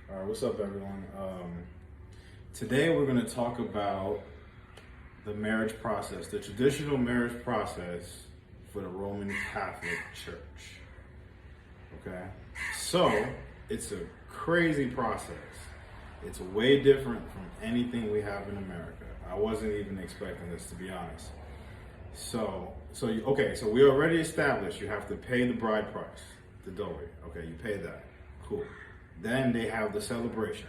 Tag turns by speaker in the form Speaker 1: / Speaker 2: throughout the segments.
Speaker 1: All right, what's up, everyone? Today we're going to talk about the marriage process, the traditional marriage process for the Roman Catholic Church. Okay, so it's a crazy process. It's way different from anything we have in America. I wasn't even expecting this, to be honest. So we already established you have to pay the bride price, the dowry. Okay, you pay that. Cool. Then they have the celebration.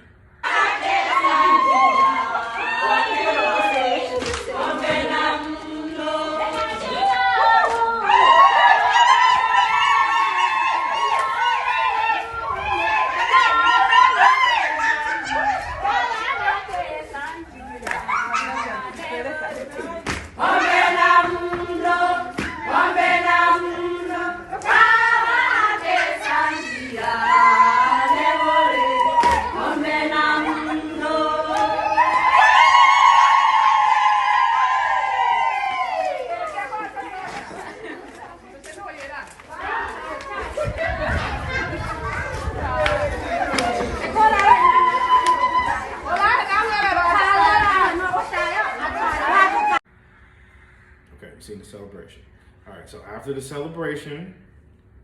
Speaker 1: Okay, you've seen the celebration. All right, so after the celebration,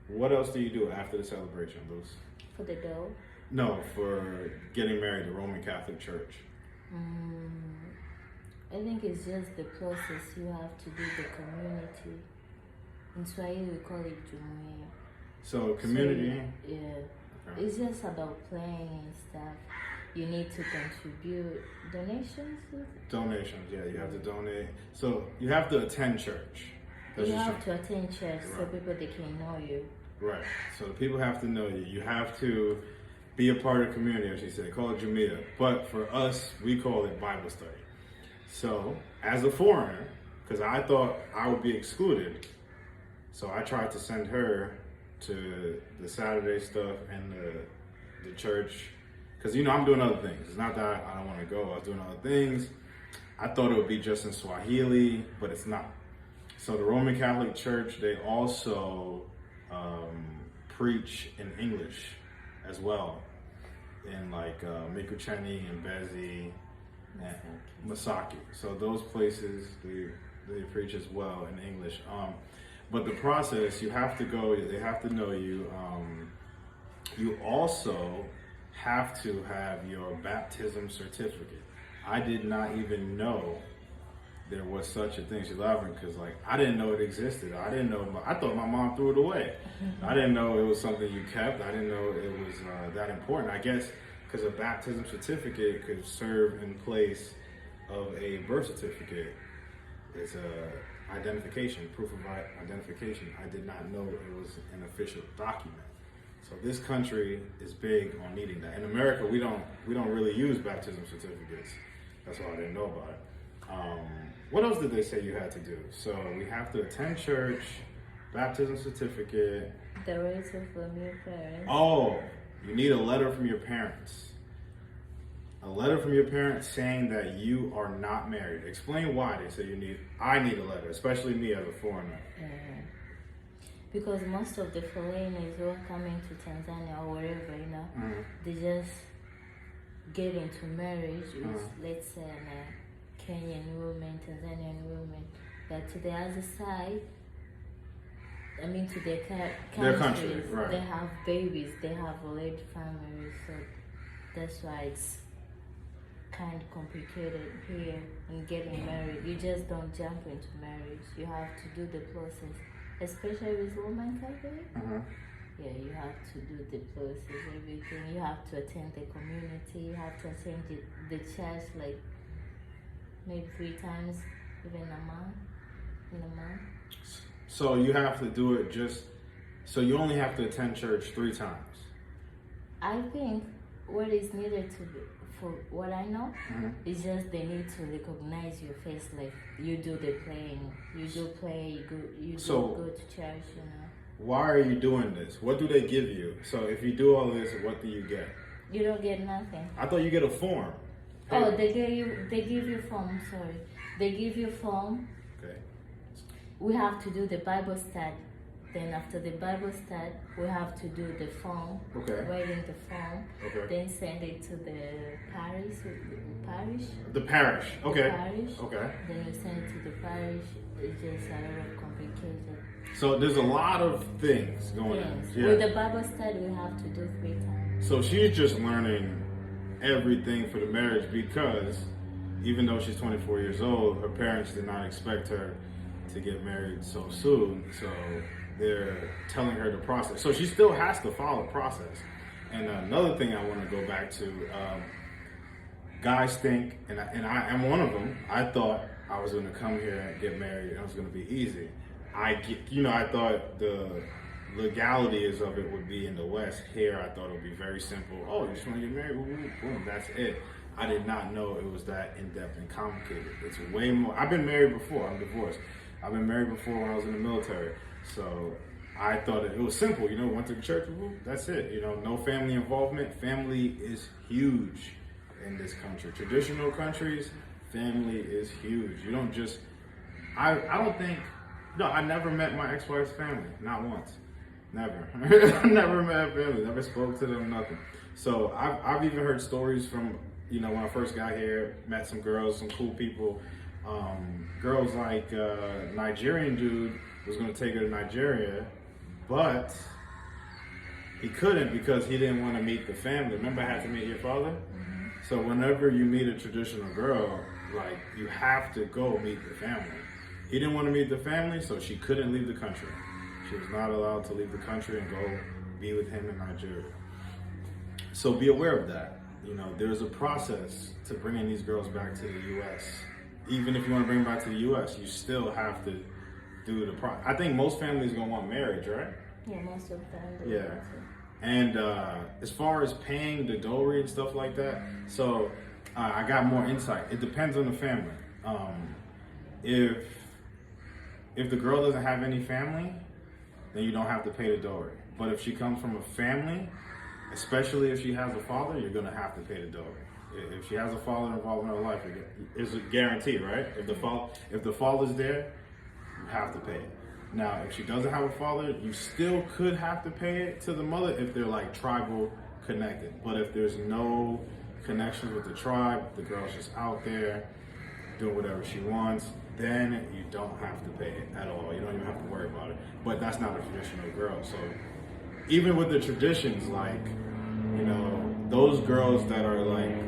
Speaker 1: what else do you do after the celebration, Luz?
Speaker 2: For the dough?
Speaker 1: No, for getting married, the Roman Catholic Church.
Speaker 2: I think it's just the process you have to do, the community. In Swahili we call it jumuiya.
Speaker 1: So community?
Speaker 2: So, yeah. Okay. It's just about playing and stuff. You need to contribute donations.
Speaker 1: Donations, yeah, you have to donate. So you have to attend church.
Speaker 2: You have to attend church so people they can know you.
Speaker 1: Right. So the people have to know you. You have to be a part of the community, as you say. Call it Jumuiya. But for us, we call it Bible study. So as a foreigner, because I thought I would be excluded, so I tried to send her to the Saturday stuff and the church. Because, I'm doing other things. It's not that I don't want to go. I was doing other things. I thought it would be just in Swahili, but it's not. So the Roman Catholic Church, they also preach in English as well. In like Mikucheni and Bezi and Masaki. So those places, they preach as well in English. But the process, you have to go, they have to know you. You also have to have your baptism certificate. I did not even know there was such a thing. She's laughing because I didn't know it existed. I didn't know, I thought my mom threw it away. I didn't know it was something you kept. I didn't know it was that important. I guess because a baptism certificate could serve in place of a birth certificate. It's a identification, proof of identification. I did not know it was an official document. So this country is big on needing that. In America, we don't really use baptism certificates. That's why I didn't know about it. What else did they say you had to do? So we have to attend church, baptism certificate.
Speaker 2: The letter from your parents.
Speaker 1: Oh, you need a letter from your parents. A letter from your parents saying that you are not married. Explain why they say I need a letter, especially me as a foreigner.
Speaker 2: Because most of the foreigners who are coming to Tanzania or wherever, they just get into marriage with, let's say, a Kenyan woman, Tanzanian woman. But to the other side, to their countries,
Speaker 1: right.
Speaker 2: They have babies, they have already families, so that's why it's kind of complicated here in getting married. You just don't jump into marriage. You have to do the process. Especially with Roman Catholic, yeah, you have to do the process, everything. You have to attend the community. You have to attend the church maybe 3 times, even in a month.
Speaker 1: So you have to do it so you only have to attend church 3 times.
Speaker 2: I think what is needed for what I know, is just they need to recognize your face, you do the playing, you do play, you go to church,
Speaker 1: Why are you doing this? What do they give you? So if you do all this, what do you get?
Speaker 2: You don't get nothing.
Speaker 1: I thought you get a form.
Speaker 2: Oh, they give you form, sorry. They give you form.
Speaker 1: Okay.
Speaker 2: We have to do the Bible study. Then after the Bible study, we have to do the form,
Speaker 1: Okay.
Speaker 2: writing the form,
Speaker 1: Okay.
Speaker 2: then send it to the parish.
Speaker 1: The parish. Okay.
Speaker 2: Parish.
Speaker 1: Okay.
Speaker 2: Then we send it to the parish. It's just a lot of complicated
Speaker 1: So there's a lot of things going on.
Speaker 2: things.
Speaker 1: Yeah.
Speaker 2: With the Bible study, we have to do 3 times.
Speaker 1: So she's just learning everything for the marriage because even though she's 24 years old, her parents did not expect her to get married so soon. So they're telling her the process. So she still has to follow the process. And another thing I want to go back to, guys think, and I am one of them, I thought I was going to come here and get married and it was going to be easy. I thought the legalities of it would be in the West. Here, I thought it would be very simple. Oh, you just want to get married? Boom, that's it. I did not know it was that in-depth and complicated. It's way more. I've been married before. I'm divorced. I've been married before when I was in the military. So I thought it was simple. Went to the church. That's it. No family involvement. Family is huge in this country. Traditional countries, family is huge. You don't just. I don't think. No, I never met my ex-wife's family. Not once. Never. Never met her family. Never spoke to them. Nothing. So I've even heard stories from. When I first got here, met some girls, some cool people. Girls like Nigerian dude was going to take her to Nigeria, but he couldn't because he didn't want to meet the family. Remember, I had to meet your father? Mm-hmm. So whenever you meet a traditional girl, you have to go meet the family. He didn't want to meet the family, so she couldn't leave the country. She was not allowed to leave the country and go be with him in Nigeria. So be aware of that. There's a process to bringing these girls back to the U.S. Even if you want to bring them back to the U.S., you still have to do the process. I think most families are going to want marriage, right?
Speaker 2: Yeah, most of them.
Speaker 1: Yeah. And as far as paying the dowry and stuff like that, so I got more insight. It depends on the family. If the girl doesn't have any family, then you don't have to pay the dowry. But if she comes from a family, especially if she has a father, you're going to have to pay the dowry. If she has a father involved in her life, it's a guarantee, right? If the father's there, you have to pay it. Now, if she doesn't have a father, you still could have to pay it to the mother if they're tribal connected. But if there's no connections with the tribe, the girl's just out there doing whatever she wants, then you don't have to pay it at all. You don't even have to worry about it. But that's not a traditional girl. So even with the traditions, those girls that are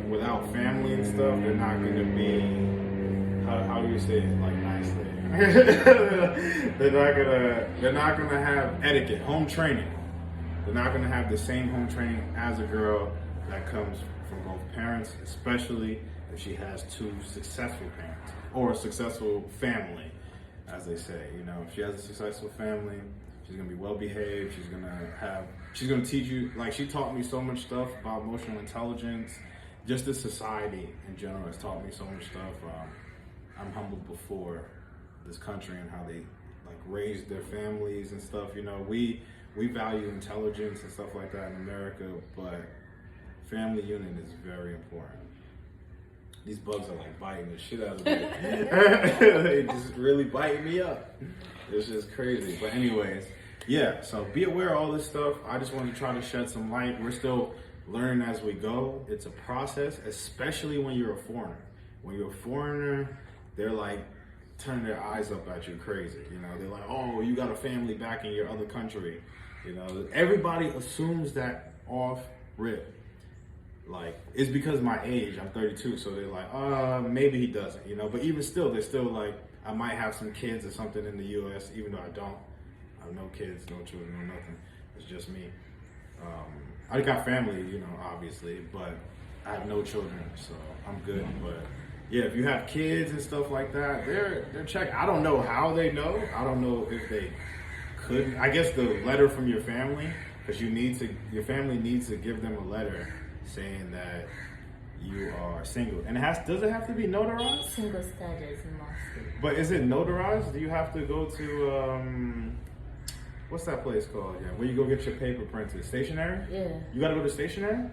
Speaker 1: without family and stuff, they're not going to be, how do you say it, nicely? they're not gonna have etiquette, home training. They're not gonna have the same home training as a girl that comes from both parents, especially if she has 2 successful parents or a successful family, as they say. If she has a successful family, she's gonna be well behaved. She's gonna teach you. She taught me so much stuff about emotional intelligence. Just the society in general has taught me so much stuff. I'm humbled before this country and how they raise their families and stuff. We value intelligence and stuff like that in America, but family unit is very important. These bugs are biting the shit out of me. They just really biting me up. It's just crazy. But anyways, yeah, so be aware of all this stuff. I just want to try to shed some light. We're still learning as we go. It's a process, especially when you're a foreigner. When you're a foreigner, they're turning their eyes up at you crazy. They're oh, you got a family back in your other country. Everybody assumes that off rip. It's because of my age. I'm 32, so they're maybe he doesn't, But even still, they're still I might have some kids or something in the U.S., even though I don't. I have no kids, no children, no nothing. It's just me. I got family, obviously, but I have no children, so I'm good. But yeah, if you have kids and stuff like that, they're checking. I don't know how they know. I don't know if they could. I guess the letter from your family, because your family needs to give them a letter saying that you are single. And does it have to be notarized?
Speaker 2: Single status mostly.
Speaker 1: But is it notarized? Do you have to go to what's that place called? Yeah, where you go get your paper printed? Stationery?
Speaker 2: Yeah.
Speaker 1: You gotta go to stationery?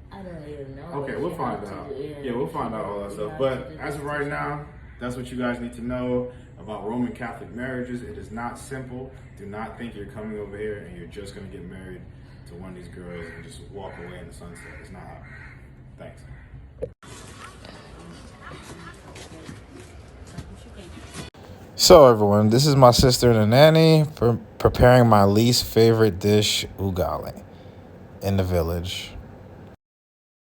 Speaker 2: I don't even know.
Speaker 1: Okay, we'll find out. Yeah, we'll find out all that stuff. But as of right now, that's what you guys need to know. about Roman Catholic marriages. It is not simple. Do not think you're coming over here and you're just going to get married to one of these girls and just walk away in the sunset. It's not how. Thanks. So everyone, this is my sister and a nanny preparing my least favorite dish, ugali, in the village.